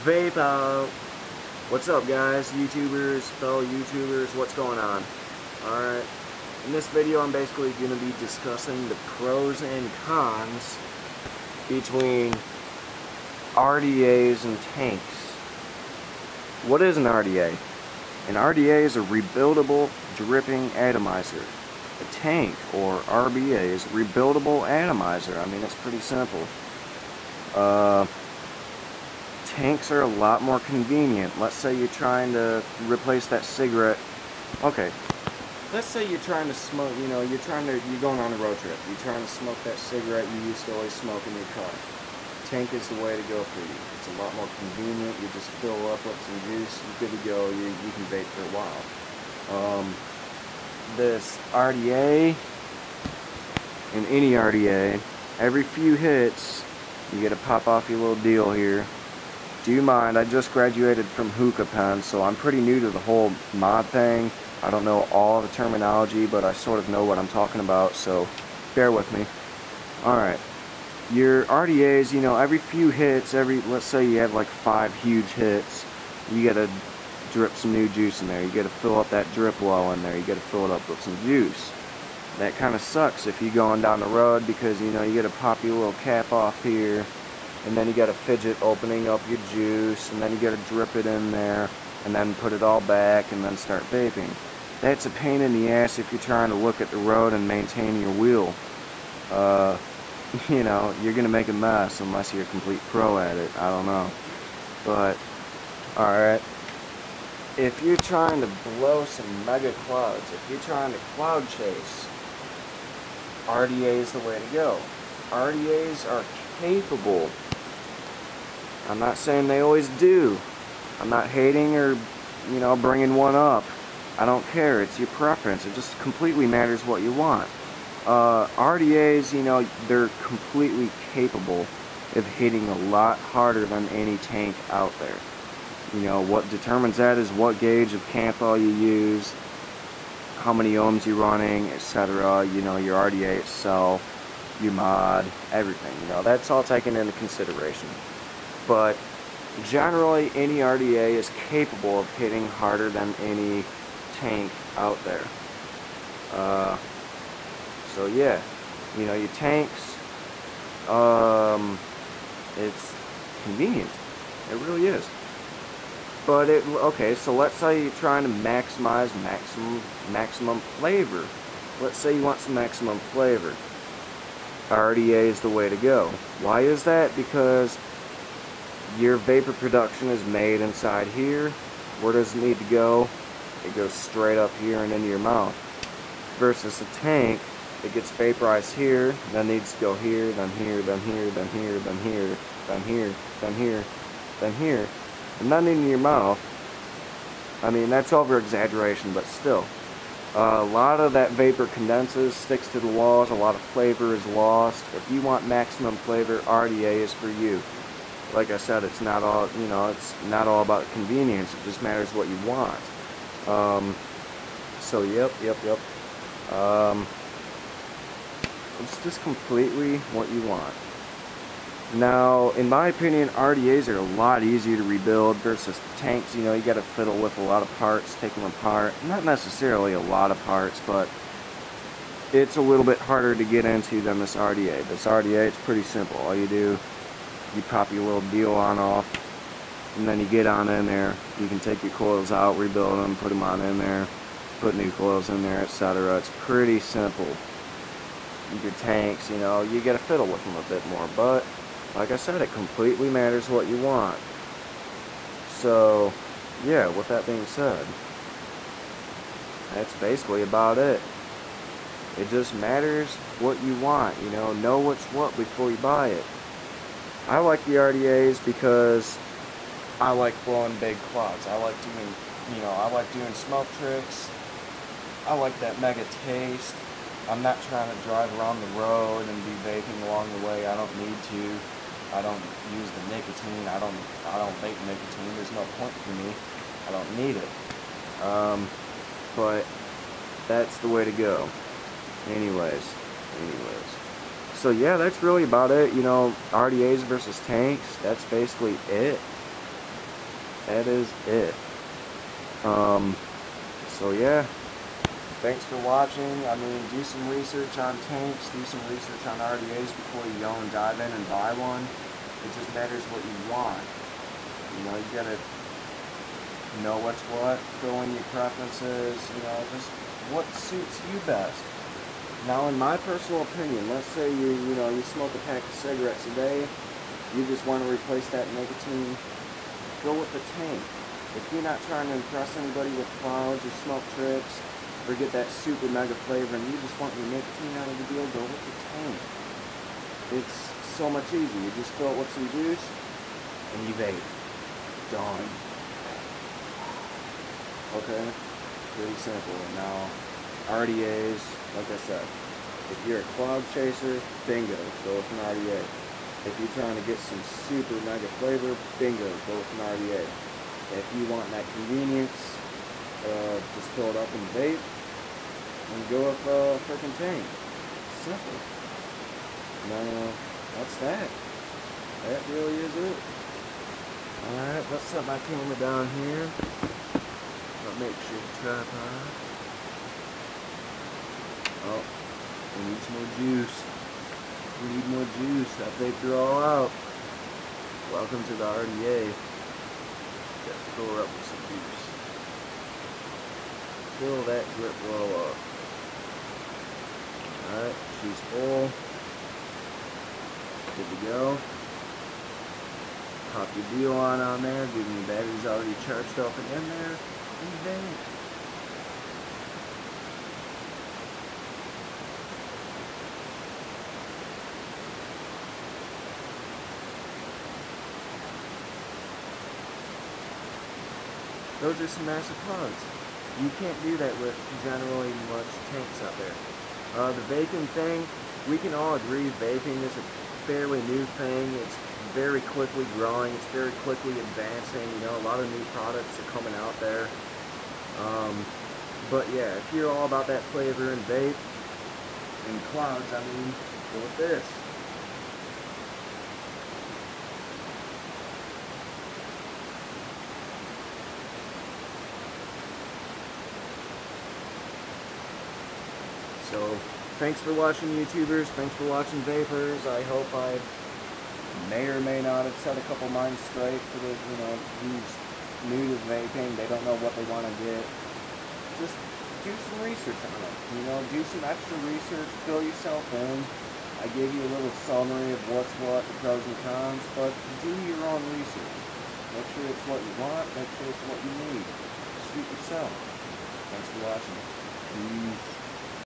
Vape out. What's up, guys? YouTubers, fellow YouTubers, what's going on? Alright, in this video I'm basically going to be discussing the pros and cons between RDAs and tanks. What is an RDA? An RDA is a rebuildable dripping atomizer. A tank, or RBA, is a rebuildable atomizer. I mean, it's pretty simple. Tanks are a lot more convenient. Let's say you're trying to replace that cigarette. Okay, let's say you're trying to smoke, you're going on a road trip. You're trying to smoke that cigarette you used to always smoke in your car. Tank is the way to go for you. It's a lot more convenient. You just fill up with some juice, you're good to go. You can vape for a while. This RDA, and any RDA, every few hits, you get to pop off your little deal here. Do you mind? I just graduated from hookah pen, so I'm pretty new to the whole mod thing. I don't know all the terminology, but I sort of know what I'm talking about, so bear with me. Alright. Your RDAs, every few hits, let's say you have like 5 huge hits, you gotta drip some new juice in there. You gotta fill up that drip well in there. You gotta fill it up with some juice. That kind of sucks if you're going down the road because, you gotta pop your little cap off here. And then you got to fidget opening up your juice, and then you got to drip it in there, and then put it all back, and then start vaping. That's a pain in the ass if you're trying to look at the road and maintain your wheel. You're going to make a mess unless you're a complete pro at it. I don't know. But, alright. If you're trying to blow some mega clouds, if you're trying to cloud chase, RDA is the way to go. RDAs are capable. I'm not saying they always do. I'm not hating or, bringing one up. I don't care. It's your preference. It just completely matters what you want. RDAs, they're completely capable of hitting a lot harder than any tank out there. What determines that is what gauge of Canthal you use, how many ohms you're running, etc. Your RDA itself, your mod, everything. That's all taken into consideration. But generally, any RDA is capable of hitting harder than any tank out there. So yeah, your tanks, it's convenient. It really is. But okay, so let's say you're trying to maximize maximum flavor. Let's say you want some maximum flavor. RDA is the way to go. Why is that? Because your vapor production is made inside here. Where does it need to go? It goes straight up here and into your mouth. Versus a tank, it gets vaporized here, then needs to go here, then here, then here, then here, then here, then here, then here, then here, and then into your mouth. I mean, that's over exaggeration, but still. A lot of that vapor condenses, sticks to the walls, a lot of flavor is lost. If you want maximum flavor, RDA is for you. Like I said, it's not all, it's not all about convenience, it just matters what you want. So yep. It's just completely what you want. Now, in my opinion, RDAs are a lot easier to rebuild versus tanks. You gotta fiddle with a lot of parts, take them apart. Not necessarily a lot of parts, but it's a little bit harder to get into than this RDA. This RDA, it's pretty simple. All you do, you pop your little deal on off, and then you get on in there. You can take your coils out, rebuild them, put them on in there, put new coils in there, etc. It's pretty simple. Your tanks, you gotta fiddle with them a bit more, but like I said, it completely matters what you want. So, yeah, with that being said, that's basically about it. It just matters what you want, know what's what before you buy it. I like the RDAs because I like blowing big clouds. I like doing smoke tricks. I like that mega taste. I'm not trying to drive around the road and be vaping along the way. I don't need to. I don't use the nicotine. I don't vape nicotine. There's no point for me. I don't need it. But that's the way to go. Anyways. So yeah, that's really about it. RDAs versus tanks. That's basically it. That is it. So yeah, thanks for watching. I mean, do some research on tanks, do some research on RDAs before you go and dive in and buy one. It just matters what you want. You know, you gotta know what's what, fill in your preferences, you know, just what suits you best. Now, in my personal opinion, let's say you know, you smoke a pack of cigarettes a day, you just want to replace that nicotine, go with the tank. If you're not trying to impress anybody with clouds or smoke trips, or get that super mega flavor, and you just want your nicotine out of the deal, go with the tank. It's so much easier. You just fill it with some juice, and you vape. Done. Okay? Pretty simple. Now, RDAs, like I said, if you're a cloud chaser, bingo, go with an RDA. If you're trying to get some super mega flavor, bingo, go with an RDA. If you want that convenience, just fill it up and vape, and go with a freaking tank. Simple. Now, that's that. That really is it. Alright, let's set my camera down here. I'll make sure the tripod. Oh, we need some more juice. We need more juice. That vaped her all out. Welcome to the RDA. Just fill her up with some juice. Fill that grip well up. Alright, she's full. Good to go. Pop your deal on there. Give me the batteries already charged up and in there. And then those are some massive plugs. You can't do that with generally much tanks out there. The vaping thing, we can all agree vaping is a fairly new thing. It's very quickly growing. It's very quickly advancing. You know, a lot of new products are coming out there. But yeah, if you're all about that flavor and vape and clouds, I mean, go with this. So, thanks for watching, YouTubers. Thanks for watching, Vapers. I hope I may or may not have set a couple minds straight for the, you know, who's new to vaping. They don't know what they want to get. Just do some research on it. You know, do some extra research. Fill yourself in. I gave you a little summary of what's what, the pros and cons, but do your own research. Make sure it's what you want. Make sure it's what you need. Suit yourself. Thanks for watching. Peace.